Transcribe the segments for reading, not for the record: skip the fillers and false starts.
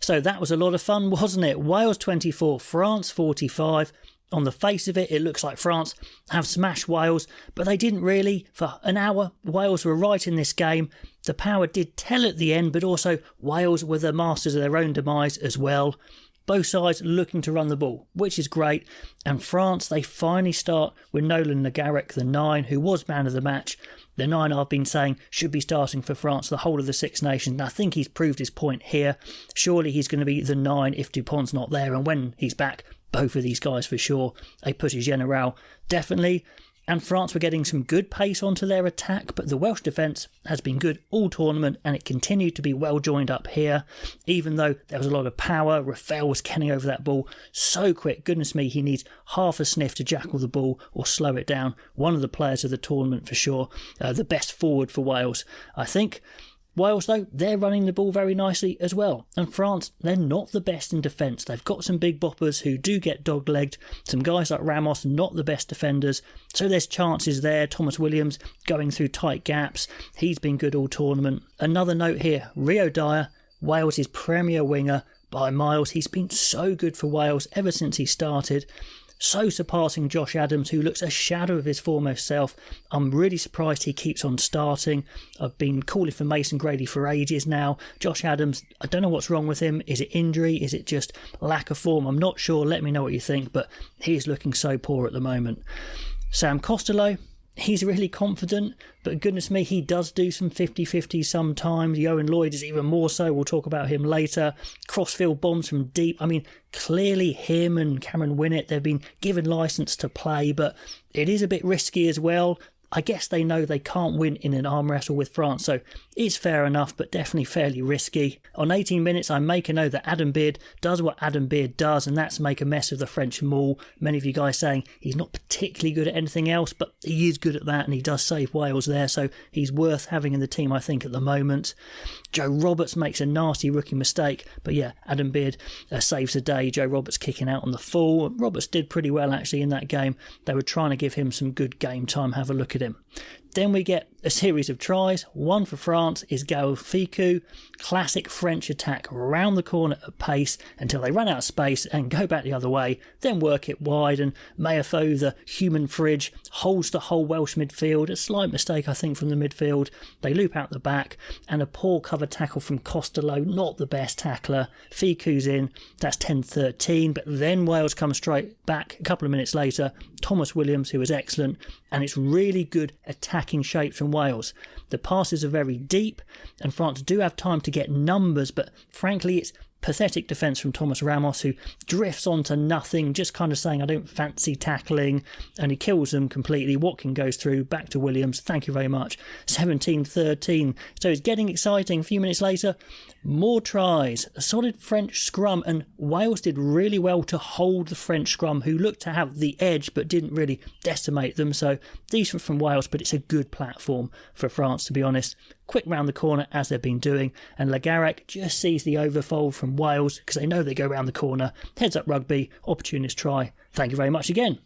So that was a lot of fun, wasn't it? Wales 24, France 45. On the face of it, it looks like France have smashed Wales, but they didn't really. For an hour, Wales were right in this game. The power did tell at the end, but also Wales were the masters of their own demise as well. Both sides looking to run the ball, which is great. And France, they finally start with Nolan Le Garrec, the 9, who was man of the match. The 9 I've been saying should be starting for France the whole of the Six Nations. And I think he's proved his point here. Surely he's going to be the 9 if Dupont's not there. And when he's back, both of these guys for sure. A Petit General, definitely. And France were getting some good pace onto their attack, but the Welsh defence has been good all tournament and it continued to be well joined up here. Even though there was a lot of power, Rafael was getting over that ball so quick. Goodness me, he needs half a sniff to jackal the ball or slow it down. One of the players of the tournament for sure. The best forward for Wales, I think. Wales, though, they're running the ball very nicely as well. And France, they're not the best in defence. They've got some big boppers who do get dog-legged. Some guys like Ramos, not the best defenders. So there's chances there. Thomas Williams going through tight gaps. He's been good all tournament. Another note here, Rio Dyer, Wales' premier winger by miles. He's been so good for Wales ever since he started. So surpassing Josh Adams, who looks a shadow of his foremost self. I'm really surprised he keeps on starting. I've been calling for Mason Grady for ages now. Josh Adams, I don't know what's wrong with him. Is it injury? Is it just lack of form? I'm not sure. Let me know what you think, but he's looking so poor at the moment. Sam Costello, he's really confident, but goodness me, he does do some 50-50 sometimes. Owen Lloyd is even more so. We'll talk about him later. Crossfield bombs from deep. I mean, clearly him and Cameron Winnett, they've been given licence to play, but it is a bit risky as well. I guess they know they can't win in an arm wrestle with France, so it's fair enough, but definitely fairly risky. On 18 minutes, I make a note that Adam Beard does what Adam Beard does, and that's make a mess of the French maul. Many of you guys saying he's not particularly good at anything else, but he is good at that, and he does save Wales there, so he's worth having in the team, I think, at the moment. Joe Roberts makes a nasty rookie mistake, but yeah, Adam Beard saves the day. Joe Roberts kicking out on the full. Roberts did pretty well, actually, in that game. They were trying to give him some good game time. Have a look at him. Then we get a series of tries. One for France is Gaël Ficou. Classic French attack around the corner at pace until they run out of space and go back the other way, then work it wide, and Mayafo, the human fridge, holds the whole Welsh midfield. A slight mistake, I think, from the midfield. They loop out the back, and a poor cover tackle from Costello, not the best tackler. Ficou's in, that's 10-13, but then Wales come straight back a couple of minutes later. Thomas Williams, who was excellent, and it's really good attacking shapes from Wales. The passes are very deep, and France do have time to get numbers, but frankly it's pathetic defence from Thomas Ramos, who drifts onto nothing, just kind of saying I don't fancy tackling, and he kills them completely. Watkin goes through, back to Williams, thank you very much. 17-13, so it's getting exciting. A few minutes later, more tries, a solid French scrum, and Wales did really well to hold the French scrum, who looked to have the edge but didn't really decimate them. So decent from Wales, but it's a good platform for France, to be honest. Quick round the corner, as they've been doing, and Le Garrec just sees the overfold from Wales because they know they go round the corner. Heads up rugby, opportunist try. Thank you very much again.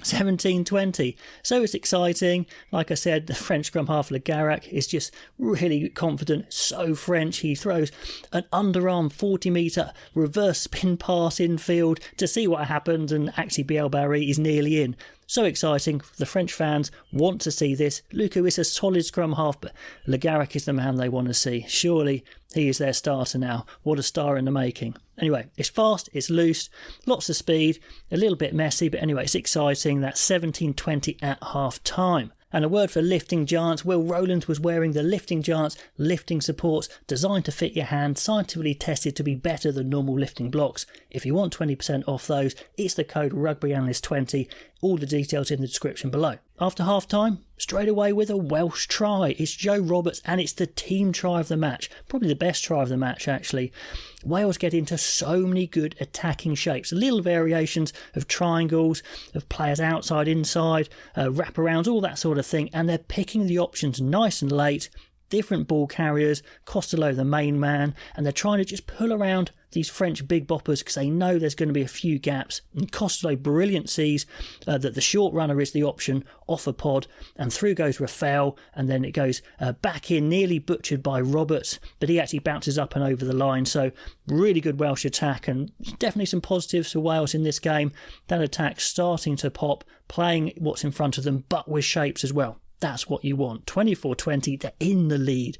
17-20. So it's exciting. Like I said, the French scrum half Le Garrec is just really confident. So French. He throws an underarm 40-metre reverse spin pass infield to see what happens, and actually Biel Barry is nearly in. So exciting. The French fans want to see this. Lucu is a solid scrum half, but Le Garrec is the man they want to see. Surely he is their starter now. What a star in the making. Anyway, it's fast, it's loose, lots of speed, a little bit messy, but anyway, it's exciting. That's 17-20 at half time. And a word for lifting giants. Will Rowland was wearing the Lifting Giants lifting supports designed to fit your hand, scientifically tested to be better than normal lifting blocks. If you want 20% off those, it's the code RugbyAnalyst20. All the details in the description below. After half time, straight away with a Welsh try. It's Joe Roberts, and it's the team try of the match. Probably the best try of the match, actually. Wales get into so many good attacking shapes. Little variations of triangles, of players outside, inside, wraparounds, all that sort of thing. And they're picking the options nice and late. different ball carriers, Costello the main man, and they're trying to just pull around these French big boppers because they know there's going to be a few gaps. And Costello brilliant sees that the short runner is the option off a pod, and through goes Rafael, and then it goes back in, nearly butchered by Roberts, but he actually bounces up and over the line. So really good Welsh attack, and definitely some positives for Wales in this game. That attack starting to pop, playing what's in front of them, but with shapes as well. That's what you want. 24-20, they're in the lead.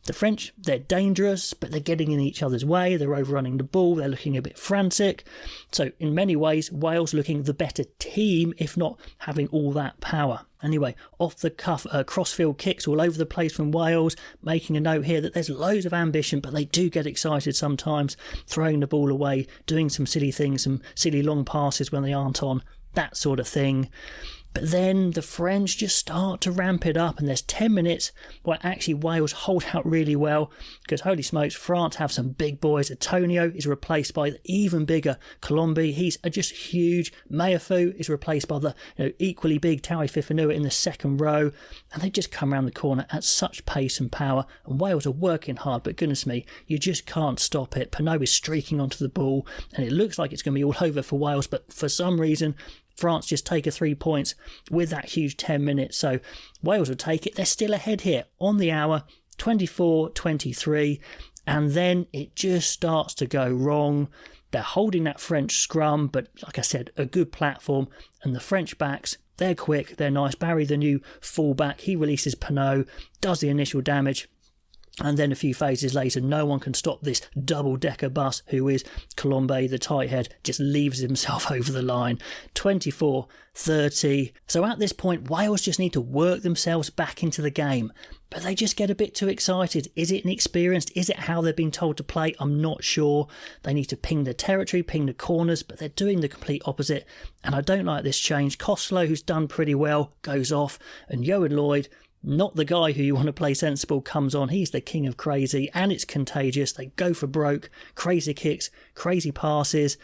The French, they're dangerous, but they're getting in each other's way. They're overrunning the ball. They're looking a bit frantic. So in many ways, Wales looking the better team, if not having all that power. Anyway, off the cuff, crossfield kicks all over the place from Wales, making a note here that there's loads of ambition, but they do get excited sometimes, throwing the ball away, doing some silly things, some silly long passes when they aren't on, that sort of thing. But then the French just start to ramp it up, and there's 10 minutes where actually Wales hold out really well, because holy smokes, France have some big boys. Antonio is replaced by the even bigger Colombi. He's just huge. Meafu is replaced by the equally big Taui Fifanua in the second row, and they just come around the corner at such pace and power, and Wales are working hard, but goodness me, you just can't stop it. Pinot is streaking onto the ball, and it looks like it's going to be all over for Wales, but for some reason France just take a 3 points with that huge 10 minutes. So Wales will take it. They're still ahead here on the hour, 24-23. And then it just starts to go wrong. They're holding that French scrum, but like I said, a good platform. And the French backs, they're quick, they're nice. Barry, the new fullback, he releases Pinot, does the initial damage. And then a few phases later, no one can stop this double-decker bus, who is Colombe, the tight head, just leaves himself over the line. 24-30. So at this point, Wales just need to work themselves back into the game. But they just get a bit too excited. Is it inexperienced? Is it how they've been told to play? I'm not sure. They need to ping the territory, ping the corners, but they're doing the complete opposite. And I don't like this change. Costello, who's done pretty well, goes off. And Yohan Lloyd, not the guy who you want to play sensible, comes on. He's the king of crazy, and it's contagious. They go for broke, crazy kicks, crazy passes.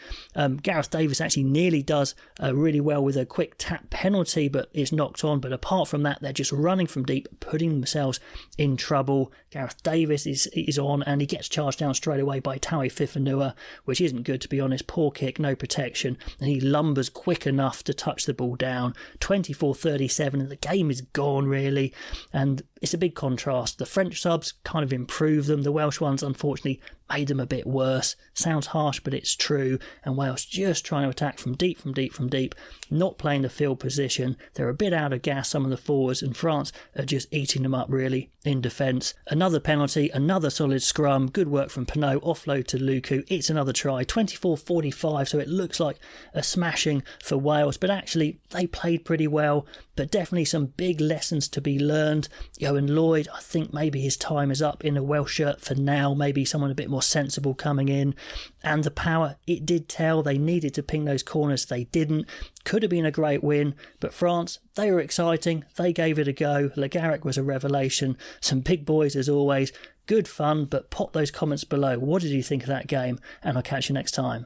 Gareth Davis actually nearly does really well with a quick tap penalty, but is knocked on. But apart from that, they're just running from deep, putting themselves in trouble. Gareth Davis is on, and he gets charged down straight away by Taui Fifanua, which isn't good, to be honest. Poor kick, no protection, and he lumbers quick enough to touch the ball down. 24-37, and the game is gone, really. And it's a big contrast. The French subs kind of improved them. The Welsh ones, unfortunately, made them a bit worse. Sounds harsh, but it's true. And Wales just trying to attack from deep, not playing the field position. They're a bit out of gas, some of the forwards, and France are just eating them up, really, in defence. Another penalty, another solid scrum. Good work from Pinot, offload to Luku. It's another try. 24-45, so it looks like a smashing for Wales, but actually they played pretty well, but definitely some big lessons to be learned. Yohan Lloyd, I think maybe his time is up in a Welsh shirt for now. Maybe someone a bit more sensible coming in. And the power, it did tell. They needed to ping those corners. They didn't. Could have been a great win, but France, they were exciting. They gave it a go. Le Garrec was a revelation. Some big boys as always. Good fun, but pop those comments below. What did you think of that game? And I'll catch you next time.